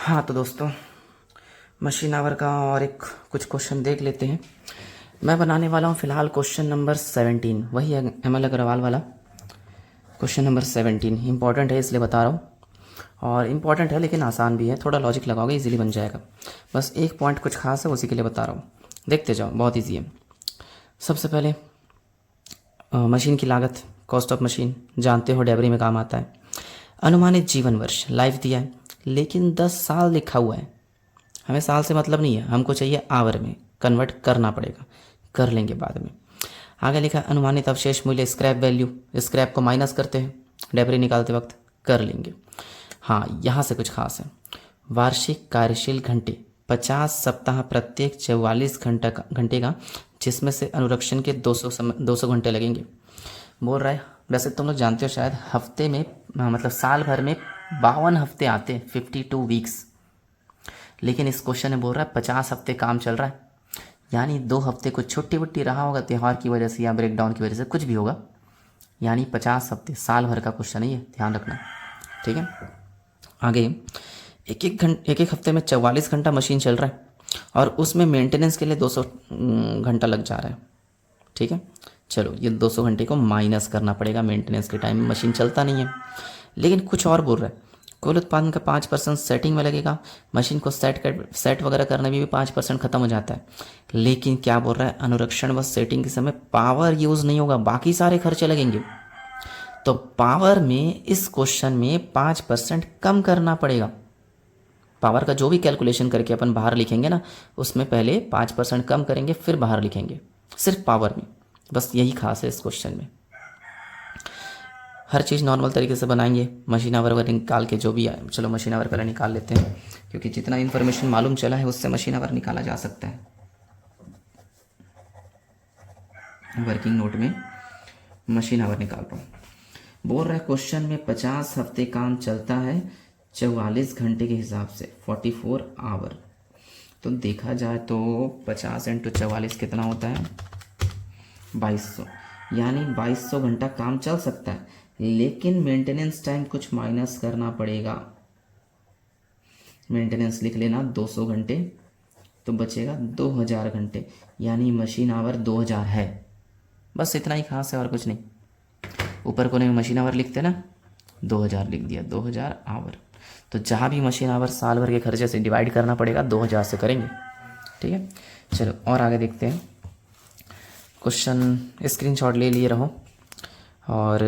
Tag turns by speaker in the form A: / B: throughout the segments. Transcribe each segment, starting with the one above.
A: हाँ तो दोस्तों, मशीन आवर का और एक कुछ क्वेश्चन देख लेते हैं। मैं बनाने वाला हूँ फ़िलहाल क्वेश्चन नंबर 17, वही है एम एल अग्रवाल वाला क्वेश्चन नंबर 17। इंपॉर्टेंट है इसलिए बता रहा हूँ, और इम्पॉर्टेंट है लेकिन आसान भी है, थोड़ा लॉजिक लगाओगे इजीली बन जाएगा। बस एक पॉइंट कुछ खास है, उसी के लिए बता रहा हूँ, देखते जाओ, बहुत ईजी है। सबसे पहले मशीन की लागत, कॉस्ट ऑफ मशीन जानते हो, डेबरी में काम आता है। अनुमानित जीवन वर्ष, लाइफ दिया है लेकिन 10 साल लिखा हुआ है। हमें साल से मतलब नहीं है, हमको चाहिए आवर में, कन्वर्ट करना पड़ेगा, कर लेंगे बाद में। आगे लिखा अनुमानित अवशेष मूल्य, स्क्रैप वैल्यू, स्क्रैप को माइनस करते हैं डेबरी निकालते वक्त, कर लेंगे। हाँ, यहाँ से कुछ खास है। वार्षिक कार्यशील घंटे 50 सप्ताह, प्रत्येक 44 घंटे का, जिसमें से अनुरक्षण के 200 घंटे लगेंगे। बोल रहा है, वैसे तुम लोग जानते हो शायद, हफ्ते में मतलब साल भर में 52 हफ्ते आते हैं, 52 वीक्स। लेकिन इस क्वेश्चन में बोल रहा है 50 हफ्ते काम चल रहा है, यानी 2 हफ्ते कुछ छुट्टी वुट्टी रहा होगा त्यौहार की वजह से या ब्रेकडाउन की वजह से, कुछ भी होगा, यानी 50 हफ्ते, साल भर का क्वेश्चन ही है, ध्यान रखना। ठीक है, आगे एक एक हफ्ते में 44 घंटा मशीन चल रहा है और उसमें मेंटेनेंस के लिए 200 घंटा लग जा रहा है। ठीक है, चलो ये 200 घंटे को माइनस करना पड़ेगा, मेंटेनेंस के टाइम में मशीन चलता नहीं है। लेकिन कुछ और बोल रहा है, कुल उत्पादन का 5% सेटिंग में लगेगा, मशीन को सेट वगैरह करने में भी 5% खत्म हो जाता है। लेकिन क्या बोल रहा है, अनुरक्षण व सेटिंग के समय पावर यूज़ नहीं होगा, बाकी सारे खर्चे लगेंगे। तो पावर में इस क्वेश्चन में 5% कम करना पड़ेगा। पावर का जो भी कैलकुलेशन करके अपन बाहर लिखेंगे ना, उसमें पहले 5% कम करेंगे फिर बाहर लिखेंगे, सिर्फ पावर में। बस यही खास है इस क्वेश्चन में। हर चीज़ नॉर्मल तरीके से बनाएंगे, मशीन आवर वगैरह निकाल के जो भी आए। चलो मशीन आवर पहले निकाल लेते हैं, क्योंकि जितना इन्फॉर्मेशन मालूम चला है उससे मशीन आवर निकाला जा सकता है। वर्किंग नोट में मशीन आवर निकाल रहा हूँ। बोल रहा है क्वेश्चन में 50 हफ्ते काम चलता है 44 घंटे के हिसाब से, 44 आवर। तो देखा जाए तो 50 × 44 कितना होता है, 2200, यानी 2200 घंटा काम चल सकता है। लेकिन मेंटेनेंस टाइम कुछ माइनस करना पड़ेगा। मेंटेनेंस लिख लेना 200 घंटे, तो बचेगा 2000 घंटे, यानी मशीन आवर 2000 है। बस इतना ही खास है और कुछ नहीं। ऊपर कोने में मशीन आवर लिखते ना, 2000 लिख दिया, 2000 आवर। तो जहाँ भी मशीन आवर साल भर के खर्चे से डिवाइड करना पड़ेगा, 2000 से करेंगे। ठीक है, चलो और आगे देखते हैं। क्वेश्चन स्क्रीनशॉट ले लिए रहो। और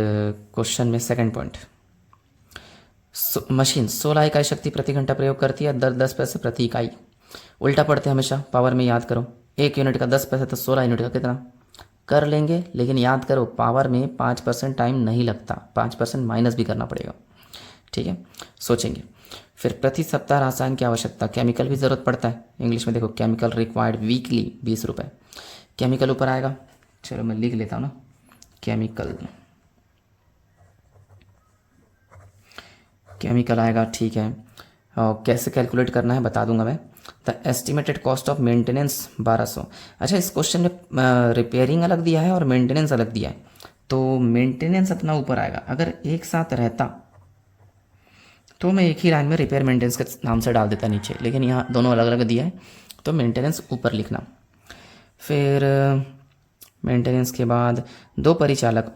A: क्वेश्चन में सेकंड पॉइंट, मशीन 16 इकाई शक्ति प्रति घंटा प्रयोग करती है, दर 10 पैसे प्रति इकाई। उल्टा पढ़ते हैं हमेशा, पावर में याद करो। 1 यूनिट का 10 पैसे, तो 16 यूनिट का कितना कर लेंगे। लेकिन याद करो, पावर में 5% टाइम नहीं लगता, 5% माइनस भी करना पड़ेगा। ठीक है, सोचेंगे। फिर प्रति सप्ताह रसायन की आवश्यकता, केमिकल भी ज़रूरत पड़ता है। इंग्लिश में देखो, केमिकल रिक्वायर्ड वीकली, 20 रुपये। केमिकल ऊपर आएगा, चलो मैं लिख लेता हूँ ना, केमिकल आएगा। ठीक है, और कैसे कैलकुलेट करना है बता दूंगा मैं। The estimated cost of maintenance 1200। अच्छा, इस क्वेश्चन में रिपेयरिंग अलग दिया है और मेंटेनेंस अलग दिया है, तो मेंटेनेंस अपना ऊपर आएगा। अगर एक साथ रहता तो मैं एक ही लाइन में रिपेयर मेंटेनेंस के नाम से डाल देता नीचे, लेकिन यहाँ दोनों अलग अलग दिया है, तो मेंटेनेंस ऊपर लिखना। फिर मेंटेनेंस के बाद 2 परिचालक,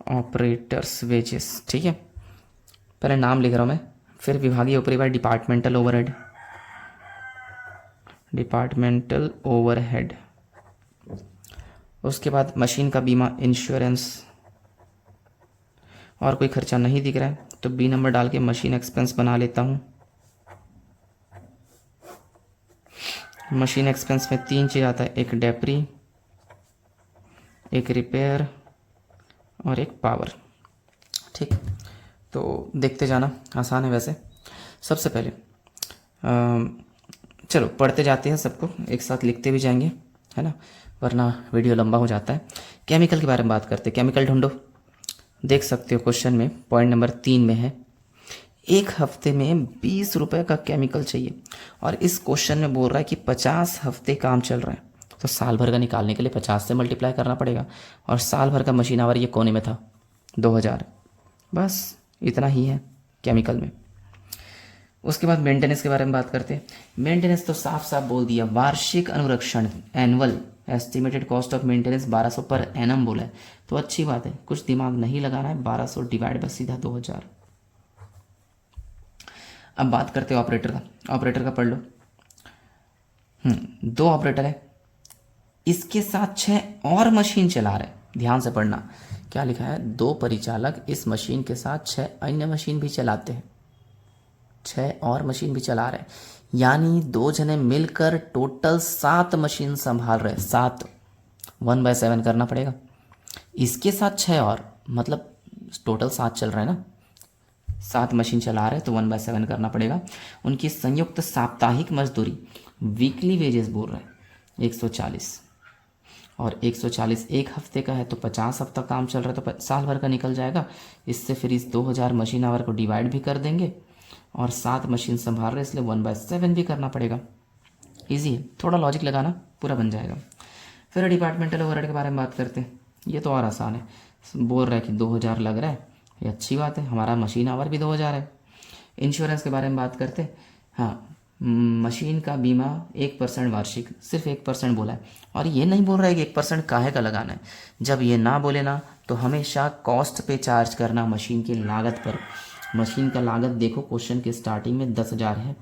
A: ऑपरेटर्स वेजेस। ठीक है, पहले नाम लिख रहा हूँ मैं। फिर विभागीय उपरिव्यय, डिपार्टमेंटल ओवरहेड। उसके बाद मशीन का बीमा, इंश्योरेंस। और कोई खर्चा नहीं दिख रहा है तो बी नंबर डाल के मशीन एक्सपेंस बना लेता हूँ। मशीन एक्सपेंस में 3 चीज़ आता है, एक डेप्री, एक रिपेयर और एक पावर। ठीक, तो देखते जाना, आसान है वैसे। सबसे पहले चलो पढ़ते जाते हैं, सबको एक साथ लिखते भी जाएंगे, है ना, वरना वीडियो लंबा हो जाता है। केमिकल के बारे में बात करते हैं। केमिकल ढूंढो, देख सकते हो क्वेश्चन में पॉइंट नंबर 3 में है, 1 हफ्ते में 20 रुपये का केमिकल चाहिए। और इस क्वेश्चन में बोल रहा है कि 50 हफ्ते काम चल रहा है, तो साल भर का निकालने के लिए 50 से मल्टीप्लाई करना पड़ेगा। और साल भर का मशीन आवर ये कोने में था 2000। बस इतना ही है केमिकल में। उसके बाद मेंटेनेंस के बारे में बात करते हैं। मेंटेनेंस तो साफ साफ बोल दिया, वार्षिक अनुरक्षण, annual estimated cost of maintenance 1200 per annum बोला है, तो अच्छी बात है, कुछ दिमाग नहीं लगाना है, 1200 डिवाइड बाय सीधा 2000। अब बात करते हैं ऑपरेटर का, ऑपरेटर का पढ़ लो। 2 ऑपरेटर है, इसके साथ 6 और मशीन चला रहे, ध्यान से पढ़ना क्या लिखा है, 2 परिचालक इस मशीन के साथ 6 अन्य मशीन भी चलाते हैं, 6 और मशीन भी चला रहे हैं, यानी 2 जने मिलकर टोटल 7 मशीन संभाल रहे हैं। 7 1/7 करना पड़ेगा, इसके साथ 6 और, मतलब टोटल 7 चल रहा है ना, 7 मशीन चला रहे हैं, तो 1/7 करना पड़ेगा। उनकी संयुक्त साप्ताहिक मजदूरी, वीकली वेजेस बोल रहे हैं 140, और 140 एक हफ्ते का है, तो 50 हफ्ता काम चल रहा है, तो साल भर का निकल जाएगा। इससे फिर इस 2000 मशीन आवर को डिवाइड भी कर देंगे, और 7 मशीन संभाल रहे इसलिए 1/7 भी करना पड़ेगा। इजी है, थोड़ा लॉजिक लगाना पूरा बन जाएगा। फिर डिपार्टमेंटल ओवरहेड के बारे में बात करते हैं, ये तो और आसान है, बोल रहा है कि 2000 लग रहा है, ये अच्छी बात है, हमारा मशीन आवर भी 2000 है। इंश्योरेंस के बारे में बात करते हैं, हाँ मशीन का बीमा 1% वार्षिक, सिर्फ 1% बोला है, और ये नहीं बोल रहा है कि 1% काहे का लगाना है। जब ये ना बोले ना, तो हमेशा कॉस्ट पे चार्ज करना, मशीन की लागत पर। मशीन का लागत देखो क्वेश्चन के स्टार्टिंग में 10,000 है,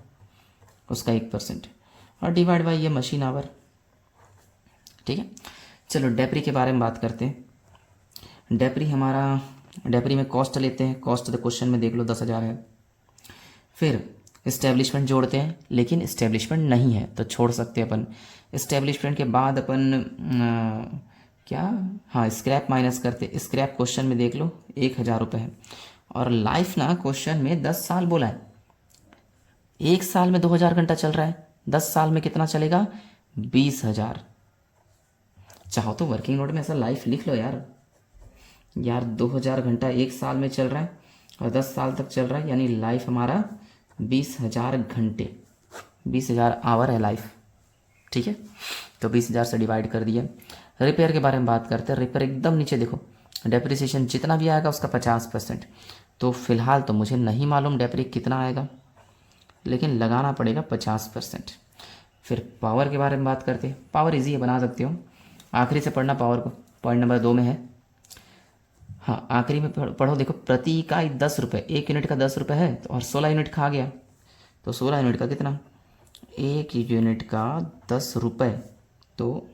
A: उसका 1%, और डिवाइड बाई ये मशीन आवर, ठीक है। चलो डेप्री के बारे में बात करते हैं। डेप्री में कॉस्ट लेते हैं, कॉस्ट तो क्वेश्चन में देख लो 10,000 है। फिर इस्टेब्लिशमेंट जोड़ते हैं, लेकिन इस्टेब्लिशमेंट नहीं है तो छोड़ सकते हैं अपन। इस्टेब्लिशमेंट के बाद अपन क्या, हाँ स्क्रैप माइनस करते, स्क्रैप क्वेश्चन में देख लो 1,000 रुपये है, और लाइफ ना क्वेश्चन में 10 साल बोला है, 1 साल में 2000 घंटा चल रहा है, 10 साल में कितना चलेगा 20,000। चाहो तो वर्किंग नोट में ऐसा लाइफ लिख लो यार 2000 घंटा 1 साल में चल रहा है और 10 साल तक चल रहा है, यानी लाइफ हमारा 20,000 घंटे, 20,000 आवर है लाइफ, ठीक है। तो 20,000 से डिवाइड कर दिया। रिपेयर के बारे में बात करते हैं, रिपेयर एकदम नीचे देखो, डेप्रिसिएशन जितना भी आएगा उसका 50%, तो फिलहाल तो मुझे नहीं मालूम डेप्री कितना आएगा, लेकिन लगाना पड़ेगा 50%। फिर पावर के बारे में बात करते हैं, पावर इजी है, बना सकते हो, आखिरी से पढ़ना पावर को, पॉइंट नंबर 2 में है। हाँ आखिरी में पढ़ो, देखो प्रति इकाई 10 रुपये, 1 यूनिट का 10 रुपये है, और 16 यूनिट खा गया, तो 16 यूनिट का कितना, 1 यूनिट का 10 रुपये, तो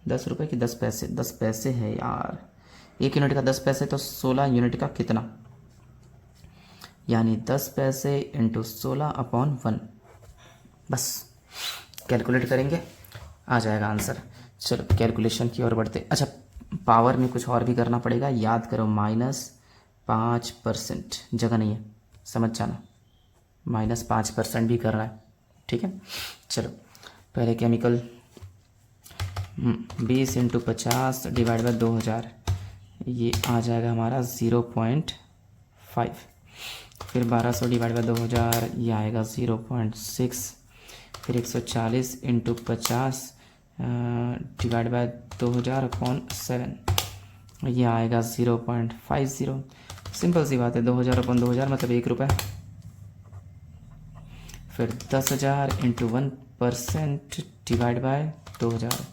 A: 10 रुपये की 10 पैसे, 10 पैसे है यार, 1 यूनिट का 10 पैसे, तो 16 यूनिट का कितना, यानी 10 पैसे इंटू 16/1, बस कैलकुलेट करेंगे आ जाएगा आंसर। चलो कैलकुलेशन की ओर बढ़ते। अच्छा पावर में कुछ और भी करना पड़ेगा, याद करो -5%, जगह नहीं है, समझ जाना, -5% भी कर रहा है, ठीक है। चलो पहले केमिकल 20 × 50 डिवाइड बाई 2000, ये आ जाएगा हमारा 0.5। फिर 1200 डिवाइड बाई 2000, ये आएगा 0.6। फिर 140 × 50 डिवाइड बाय 2000/7, ये आएगा 0.50। सिंपल सी बात है, 2000/2000 मतलब 1 रुपये। फिर 10,000 × 1% डिवाइड बाय 2000,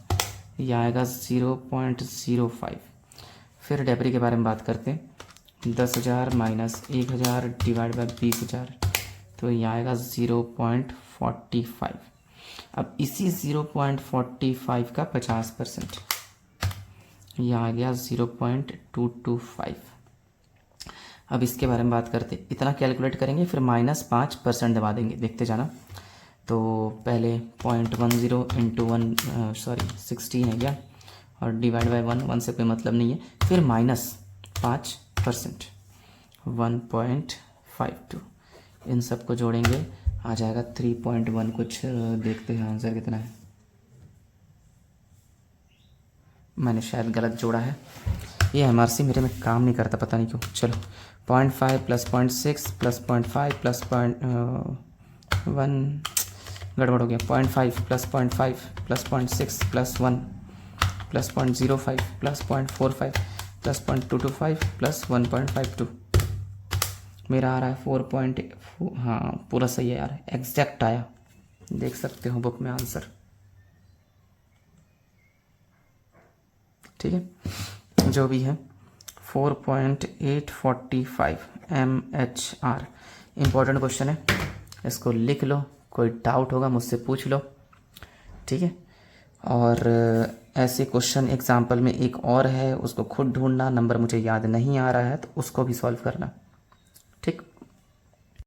A: ये आएगा 0.05। फिर डेप्री के बारे में बात करते हैं, 10,000 माइनस 1,000 डिवाइड बाय 20,000, तो ये आएगा 0.45। अब इसी 0.45 का 50%, यह आ गया 0.225। अब इसके बारे में बात करते, इतना कैलकुलेट करेंगे, फिर -5% दबा देंगे, देखते जाना। तो पहले 0.10 × 16 है क्या, और डिवाइड बाय 1 से कोई मतलब नहीं है। फिर -5%, 1.52, इन सब को जोड़ेंगे आ जाएगा 3.1 कुछ। देखते हैं आंसर कितना है, मैंने शायद गलत जोड़ा है, ये MRC मेरे में काम नहीं करता, पता नहीं क्यों। चलो 0.5 + 0.6 + 0.5 + 0.1, गड़बड़ हो गया, 0.5 + 0.5 + 0.6 + 1 + 0.05 + 0.45 + 0.225 + 1.52, मेरा आ रहा है 4 हाँ पूरा सही है यार, एग्जैक्ट आया, देख सकते हो बुक में आंसर। ठीक है, जो भी है 4.845 MHR, इम्पोर्टेंट क्वेश्चन है, इसको लिख लो, कोई डाउट होगा मुझसे पूछ लो। ठीक है, और ऐसे क्वेश्चन एग्जाम्पल में एक और है, उसको खुद ढूंढना, नंबर मुझे याद नहीं आ रहा है तो उसको भी सॉल्व करना।